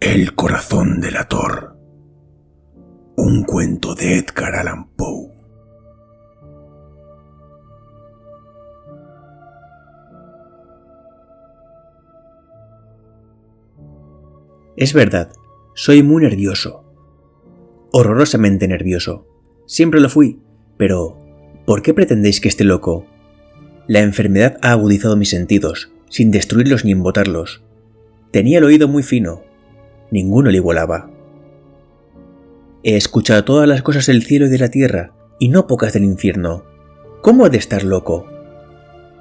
El corazón delator. Un cuento de Edgar Allan Poe. Es verdad, soy muy nervioso. Horrorosamente nervioso. Siempre lo fui, pero ¿por qué pretendéis que esté loco? La enfermedad ha agudizado mis sentidos, sin destruirlos ni embotarlos. Tenía el oído muy fino. Ninguno le igualaba. He escuchado todas las cosas del cielo y de la tierra, y no pocas del infierno. ¿Cómo he de estar loco?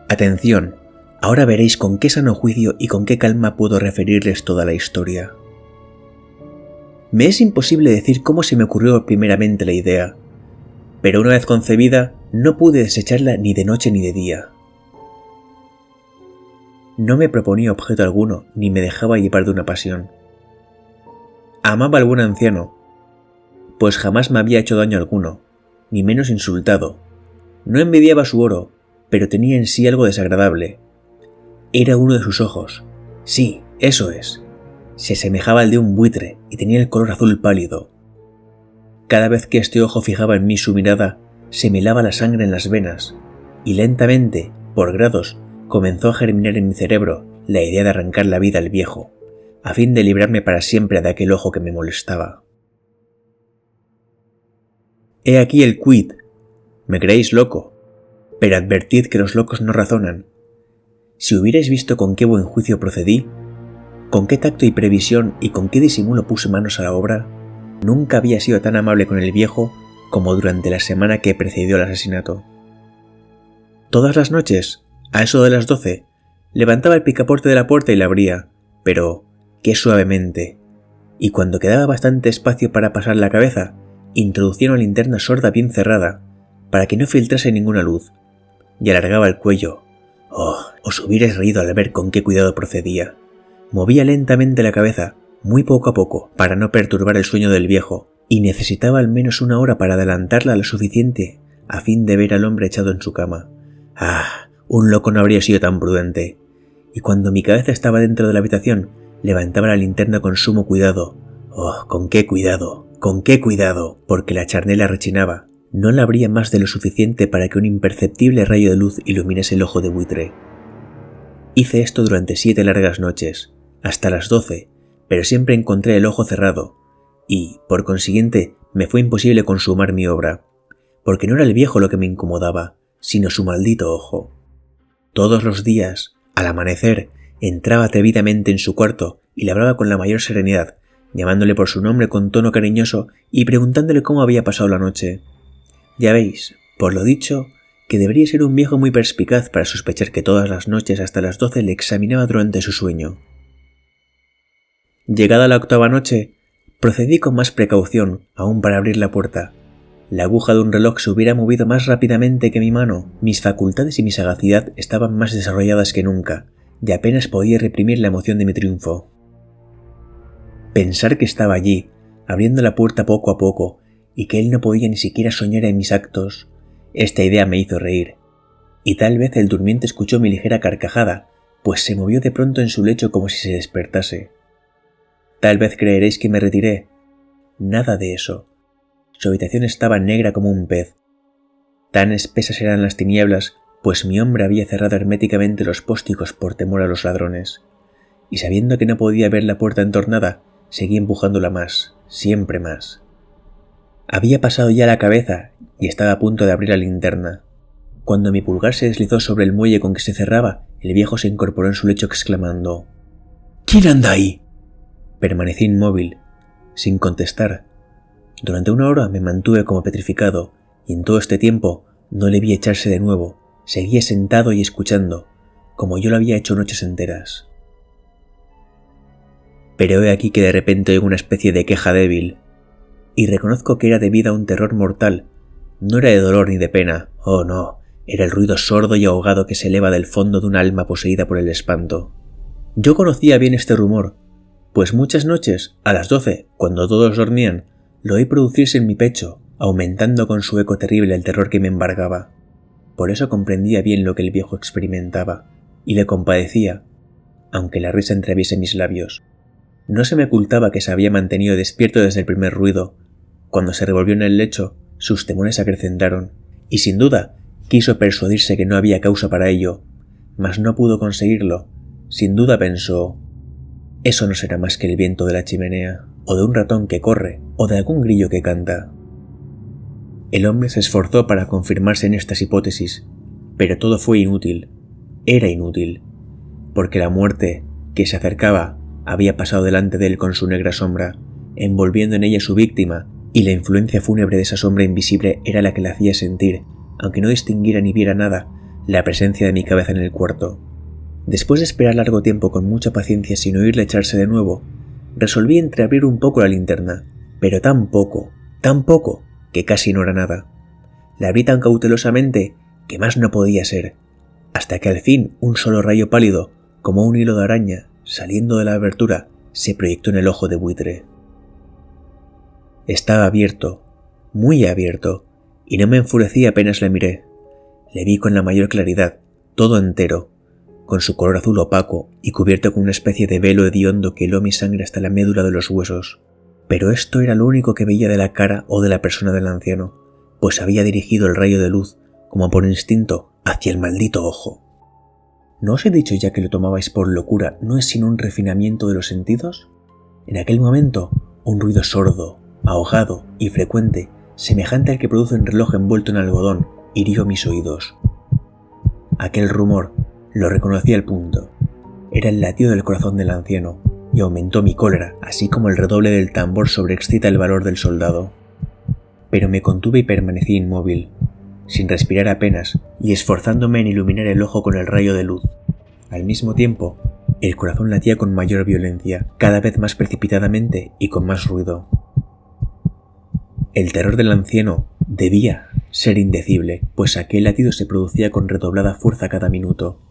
Atención, ahora veréis con qué sano juicio y con qué calma puedo referirles toda la historia. Me es imposible decir cómo se me ocurrió primeramente la idea, pero una vez concebida no pude desecharla ni de noche ni de día. No me proponía objeto alguno ni me dejaba llevar de una pasión. Amaba al buen anciano, pues jamás me había hecho daño alguno, ni menos insultado. No envidiaba su oro, pero tenía en sí algo desagradable. Era uno de sus ojos. Sí, eso es. Se asemejaba al de un buitre y tenía el color azul pálido. Cada vez que este ojo fijaba en mí su mirada, se me helaba la sangre en las venas, y lentamente, por grados, comenzó a germinar en mi cerebro la idea de arrancar la vida al viejo, a fin de librarme para siempre de aquel ojo que me molestaba. He aquí el quid. Me creéis loco, pero advertid que los locos no razonan. Si hubierais visto con qué buen juicio procedí, con qué tacto y previsión y con qué disimulo puse manos a la obra, nunca había sido tan amable con el viejo como durante la semana que precedió el asesinato. Todas las noches, a eso de las 12, levantaba el picaporte de la puerta y la abría, pero qué suavemente, y cuando quedaba bastante espacio para pasar la cabeza, introducía una linterna sorda bien cerrada, para que no filtrase ninguna luz, y alargaba el cuello. Oh, os hubierais reído al ver con qué cuidado procedía. Movía lentamente la cabeza, muy poco a poco, para no perturbar el sueño del viejo, y necesitaba al menos una hora para adelantarla lo suficiente, a fin de ver al hombre echado en su cama. Ah, un loco no habría sido tan prudente. Y cuando mi cabeza estaba dentro de la habitación, levantaba la linterna con sumo cuidado. Oh, con qué cuidado, porque la charnela rechinaba. No la abría más de lo suficiente para que un imperceptible rayo de luz iluminase el ojo de buitre. Hice esto durante 7 largas noches, hasta las 12, pero siempre encontré el ojo cerrado, y, por consiguiente, me fue imposible consumar mi obra, porque no era el viejo lo que me incomodaba, sino su maldito ojo. Todos los días, al amanecer, entraba atrevidamente en su cuarto y le hablaba con la mayor serenidad, llamándole por su nombre con tono cariñoso y preguntándole cómo había pasado la noche. Ya veis, por lo dicho, que debería ser un viejo muy perspicaz para sospechar que todas las noches hasta las 12 le examinaba durante su sueño. Llegada la 8ª noche, procedí con más precaución, aún para abrir la puerta. La aguja de un reloj se hubiera movido más rápidamente que mi mano, mis facultades y mi sagacidad estaban más desarrolladas que nunca, y apenas podía reprimir la emoción de mi triunfo. Pensar que estaba allí, abriendo la puerta poco a poco, y que él no podía ni siquiera soñar en mis actos, esta idea me hizo reír, y tal vez el durmiente escuchó mi ligera carcajada, pues se movió de pronto en su lecho como si se despertase. Tal vez creeréis que me retiré. Nada de eso. Su habitación estaba negra como un pez. Tan espesas eran las tinieblas, pues mi hombre había cerrado herméticamente los póstigos por temor a los ladrones, y sabiendo que no podía ver la puerta entornada, seguí empujándola más, siempre más. Había pasado ya la cabeza y estaba a punto de abrir la linterna. Cuando mi pulgar se deslizó sobre el muelle con que se cerraba, el viejo se incorporó en su lecho exclamando: «¿Quién anda ahí?». Permanecí inmóvil, sin contestar. Durante 1 hora me mantuve como petrificado, y en todo este tiempo no le vi echarse de nuevo. Seguía sentado y escuchando, como yo lo había hecho noches enteras. Pero he aquí que de repente oigo una especie de queja débil, y reconozco que era debida a un terror mortal. No era de dolor ni de pena, oh no, era el ruido sordo y ahogado que se eleva del fondo de un alma poseída por el espanto. Yo conocía bien este rumor, pues muchas noches, a las 12, cuando todos dormían, lo oí producirse en mi pecho, aumentando con su eco terrible el terror que me embargaba. Por eso comprendía bien lo que el viejo experimentaba, y le compadecía, aunque la risa entreabriese mis labios. No se me ocultaba que se había mantenido despierto desde el primer ruido. Cuando se revolvió en el lecho, sus temores se acrecentaron, y sin duda quiso persuadirse que no había causa para ello, mas no pudo conseguirlo. Sin duda pensó: eso no será más que el viento de la chimenea, o de un ratón que corre, o de algún grillo que canta. El hombre se esforzó para confirmarse en estas hipótesis, pero todo fue inútil. Era inútil, porque la muerte que se acercaba había pasado delante de él con su negra sombra, envolviendo en ella a su víctima, y la influencia fúnebre de esa sombra invisible era la que le hacía sentir, aunque no distinguiera ni viera nada, la presencia de mi cabeza en el cuarto. Después de esperar largo tiempo con mucha paciencia sin oírle echarse de nuevo, resolví entreabrir un poco la linterna, pero tan poco, que casi no era nada. La abrí tan cautelosamente que más no podía ser, hasta que al fin un solo rayo pálido, como un hilo de araña, saliendo de la abertura, se proyectó en el ojo de buitre. Estaba abierto, muy abierto, y no me enfurecí apenas le miré. Le vi con la mayor claridad, todo entero, con su color azul opaco y cubierto con una especie de velo hediondo que heló mi sangre hasta la médula de los huesos. Pero esto era lo único que veía de la cara o de la persona del anciano, pues había dirigido el rayo de luz, como por instinto, hacia el maldito ojo. ¿No os he dicho ya que lo tomabais por locura no es sino un refinamiento de los sentidos? En aquel momento, un ruido sordo, ahogado y frecuente, semejante al que produce un reloj envuelto en algodón, hirió mis oídos. Aquel rumor lo reconocí al punto. Era el latido del corazón del anciano, y aumentó mi cólera, así como el redoble del tambor sobreexcita el valor del soldado. Pero me contuve y permanecí inmóvil, sin respirar apenas y esforzándome en iluminar el ojo con el rayo de luz. Al mismo tiempo, el corazón latía con mayor violencia, cada vez más precipitadamente y con más ruido. El terror del anciano debía ser indecible, pues aquel latido se producía con redoblada fuerza cada minuto.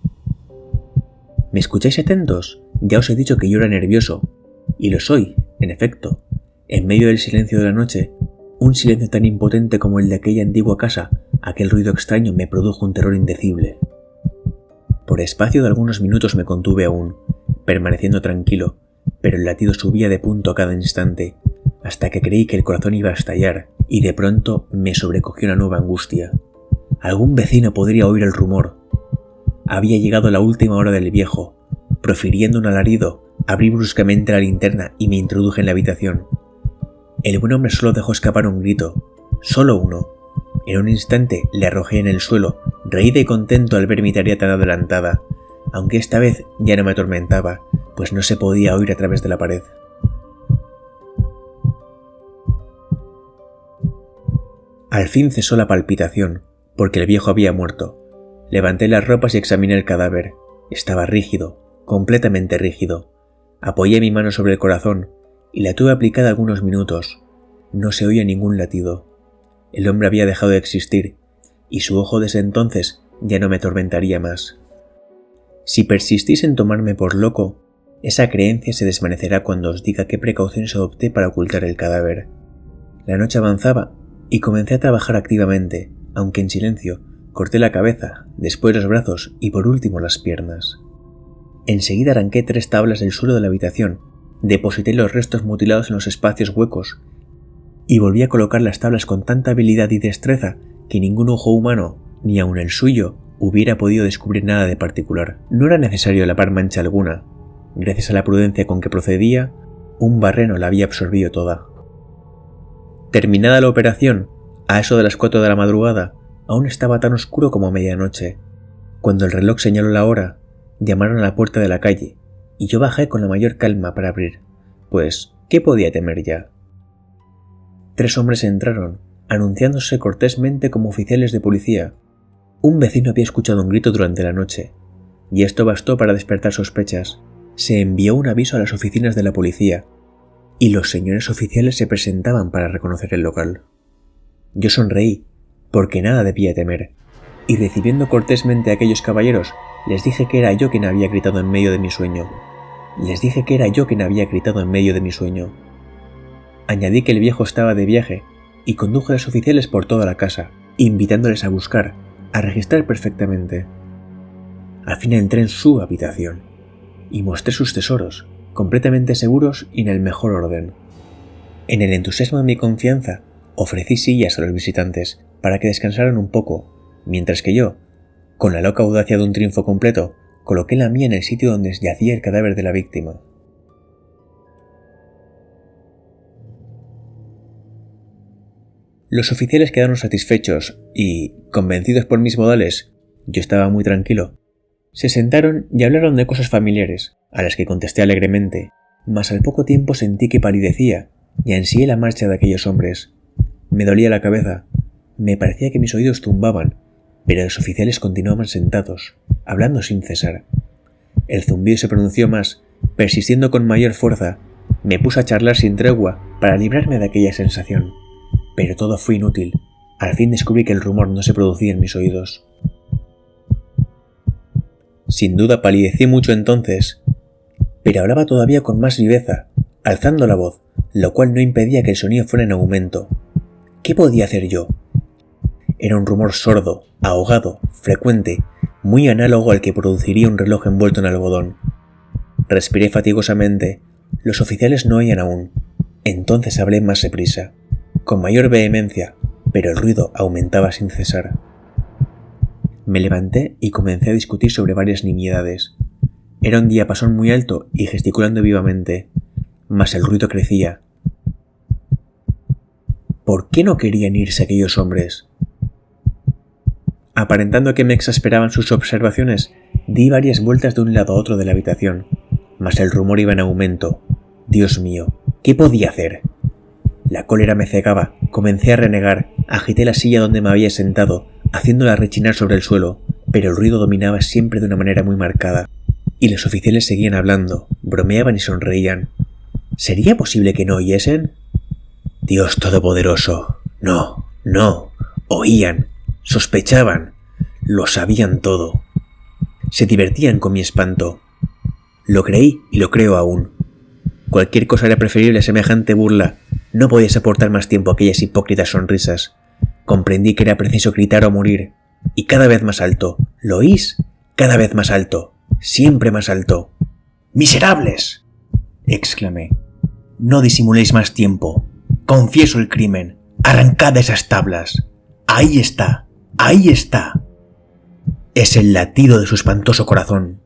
¿Me escucháis atentos? Ya os he dicho que yo era nervioso, y lo soy, en efecto. En medio del silencio de la noche, un silencio tan impotente como el de aquella antigua casa, aquel ruido extraño me produjo un terror indecible. Por espacio de algunos minutos me contuve aún, permaneciendo tranquilo, pero el latido subía de punto a cada instante, hasta que creí que el corazón iba a estallar, y de pronto me sobrecogió una nueva angustia. Algún vecino podría oír el rumor. Había llegado la última hora del viejo. Profiriendo un alarido, abrí bruscamente la linterna y me introduje en la habitación. El buen hombre solo dejó escapar un grito, solo uno. En un instante le arrojé en el suelo, reído y contento al ver mi tarea tan adelantada, aunque esta vez ya no me atormentaba, pues no se podía oír a través de la pared. Al fin cesó la palpitación, porque el viejo había muerto. Levanté las ropas y examiné el cadáver. Estaba rígido, completamente rígido. Apoyé mi mano sobre el corazón y la tuve aplicada algunos minutos. No se oía ningún latido. El hombre había dejado de existir, y su ojo desde entonces ya no me atormentaría más. Si persistís en tomarme por loco, esa creencia se desvanecerá cuando os diga qué precauciones adopté para ocultar el cadáver. La noche avanzaba y comencé a trabajar activamente, aunque en silencio. Corté la cabeza, después los brazos y por último las piernas. Enseguida arranqué 3 tablas del suelo de la habitación, deposité los restos mutilados en los espacios huecos y volví a colocar las tablas con tanta habilidad y destreza que ningún ojo humano, ni aun el suyo, hubiera podido descubrir nada de particular. No era necesario lapar mancha alguna. Gracias a la prudencia con que procedía, un barreno la había absorbido toda. Terminada la operación, a eso de las 4 de la madrugada, aún estaba tan oscuro como medianoche. Cuando el reloj señaló la hora, llamaron a la puerta de la calle, y yo bajé con la mayor calma para abrir, pues, ¿qué podía temer ya? 3 hombres entraron, anunciándose cortésmente como oficiales de policía. Un vecino había escuchado un grito durante la noche, y esto bastó para despertar sospechas. Se envió un aviso a las oficinas de la policía, y los señores oficiales se presentaban para reconocer el local. Yo sonreí, porque nada debía temer, y recibiendo cortésmente a aquellos caballeros, les dije que era yo quien había gritado en medio de mi sueño. Añadí que el viejo estaba de viaje, y conduje a los oficiales por toda la casa, invitándoles a buscar, a registrar perfectamente. Al fin entré en su habitación, y mostré sus tesoros, completamente seguros y en el mejor orden. En el entusiasmo de mi confianza, ofrecí sillas a los visitantes para que descansaran un poco, mientras que yo, con la loca audacia de un triunfo completo, coloqué la mía en el sitio donde yacía el cadáver de la víctima. Los oficiales quedaron satisfechos y, convencidos por mis modales, yo estaba muy tranquilo. Se sentaron y hablaron de cosas familiares, a las que contesté alegremente, mas al poco tiempo sentí que palidecía y ansié la marcha de aquellos hombres. Me dolía la cabeza, me parecía que mis oídos zumbaban, pero los oficiales continuaban sentados, hablando sin cesar. El zumbido se pronunció más, persistiendo con mayor fuerza. Me puse a charlar sin tregua para librarme de aquella sensación. Pero todo fue inútil. Al fin descubrí que el rumor no se producía en mis oídos. Sin duda palidecí mucho entonces, pero hablaba todavía con más viveza, alzando la voz, lo cual no impedía que el sonido fuera en aumento. ¿Qué podía hacer yo? Era un rumor sordo, ahogado, frecuente, muy análogo al que produciría un reloj envuelto en algodón. Respiré fatigosamente. Los oficiales no oían aún. Entonces hablé más deprisa, con mayor vehemencia, pero el ruido aumentaba sin cesar. Me levanté y comencé a discutir sobre varias nimiedades. Era un diapasón muy alto y gesticulando vivamente, mas el ruido crecía. ¿Por qué no querían irse aquellos hombres? Aparentando que me exasperaban sus observaciones, di varias vueltas de un lado a otro de la habitación, mas el rumor iba en aumento. Dios mío, ¿qué podía hacer? La cólera me cegaba, comencé a renegar, agité la silla donde me había sentado, haciéndola rechinar sobre el suelo, pero el ruido dominaba siempre de una manera muy marcada, y los oficiales seguían hablando, bromeaban y sonreían. ¿Sería posible que no oyesen? Dios Todopoderoso, no, oían, sospechaban, lo sabían todo. Se divertían con mi espanto. Lo creí y lo creo aún. Cualquier cosa era preferible a semejante burla. No podía soportar más tiempo aquellas hipócritas sonrisas. Comprendí que era preciso gritar o morir, y cada vez más alto. ¿Lo oís? Cada vez más alto, siempre más alto. ¡Miserables!, exclamé. No disimuléis más tiempo. Confieso el crimen. Arrancad esas tablas. Ahí está, ahí está. Es el latido de su espantoso corazón.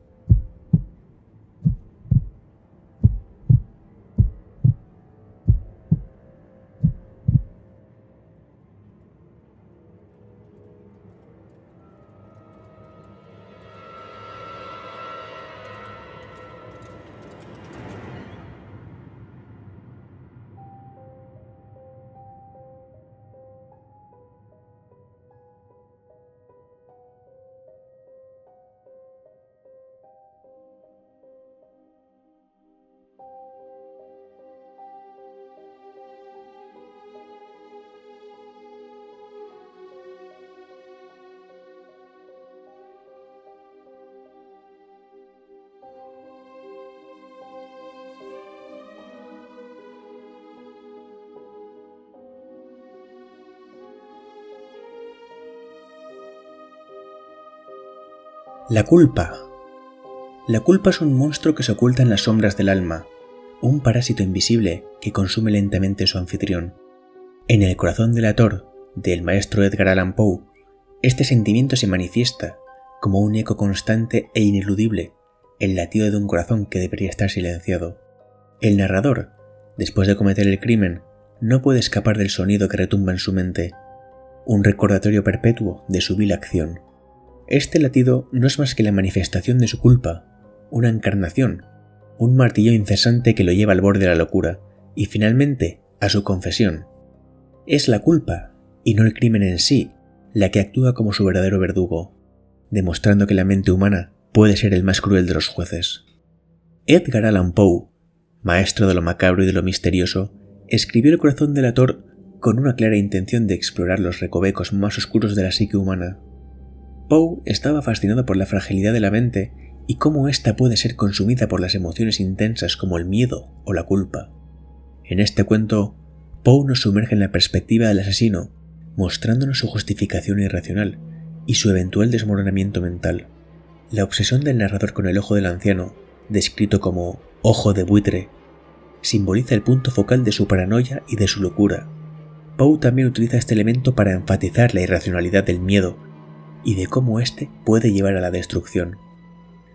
La culpa. La culpa es un monstruo que se oculta en las sombras del alma, un parásito invisible que consume lentamente a su anfitrión. En el corazón delator del maestro Edgar Allan Poe, este sentimiento se manifiesta como un eco constante e ineludible, el latido de un corazón que debería estar silenciado. El narrador, después de cometer el crimen, no puede escapar del sonido que retumba en su mente, un recordatorio perpetuo de su vil acción. Este latido no es más que la manifestación de su culpa, una encarnación, un martillo incesante que lo lleva al borde de la locura y finalmente a su confesión. Es la culpa, y no el crimen en sí, la que actúa como su verdadero verdugo, demostrando que la mente humana puede ser el más cruel de los jueces. Edgar Allan Poe, maestro de lo macabro y de lo misterioso, escribió El corazón delator con una clara intención de explorar los recovecos más oscuros de la psique humana. Poe estaba fascinado por la fragilidad de la mente y cómo ésta puede ser consumida por las emociones intensas como el miedo o la culpa. En este cuento, Poe nos sumerge en la perspectiva del asesino, mostrándonos su justificación irracional y su eventual desmoronamiento mental. La obsesión del narrador con el ojo del anciano, descrito como ojo de buitre, simboliza el punto focal de su paranoia y de su locura. Poe también utiliza este elemento para enfatizar la irracionalidad del miedo y de cómo éste puede llevar a la destrucción.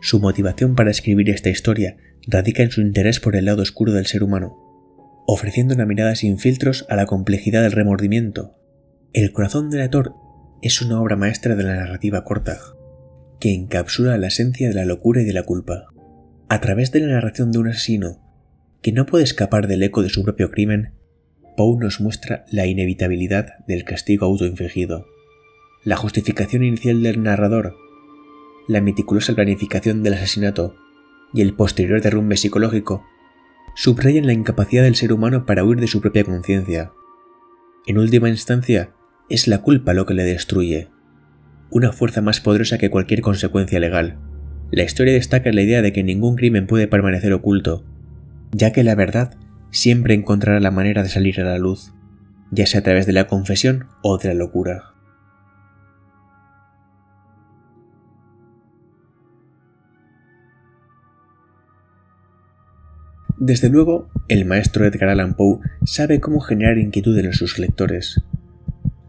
Su motivación para escribir esta historia radica en su interés por el lado oscuro del ser humano, ofreciendo una mirada sin filtros a la complejidad del remordimiento. El corazón delator es una obra maestra de la narrativa corta, que encapsula la esencia de la locura y de la culpa. A través de la narración de un asesino que no puede escapar del eco de su propio crimen, Poe nos muestra la inevitabilidad del castigo autoinfligido, la justificación inicial del narrador, la meticulosa planificación del asesinato y el posterior derrumbe psicológico subrayan la incapacidad del ser humano para huir de su propia conciencia. En última instancia, es la culpa lo que le destruye, una fuerza más poderosa que cualquier consecuencia legal. La historia destaca la idea de que ningún crimen puede permanecer oculto, ya que la verdad siempre encontrará la manera de salir a la luz, ya sea a través de la confesión o de la locura. Desde luego, el maestro Edgar Allan Poe sabe cómo generar inquietud en sus lectores.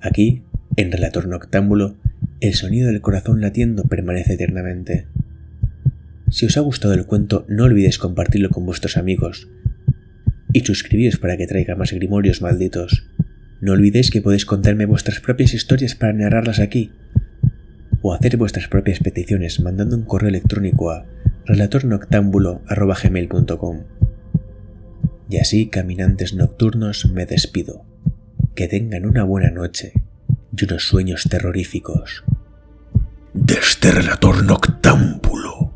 Aquí, en Relator Noctámbulo, el sonido del corazón latiendo permanece eternamente. Si os ha gustado el cuento, no olvidéis compartirlo con vuestros amigos y suscribiros para que traiga más grimorios malditos. No olvidéis que podéis contarme vuestras propias historias para narrarlas aquí, o hacer vuestras propias peticiones mandando un correo electrónico a relatornoctambulo@gmail.com. Y así, caminantes nocturnos, me despido. Que tengan una buena noche y unos sueños terroríficos. Desde Relator Noctámbulo.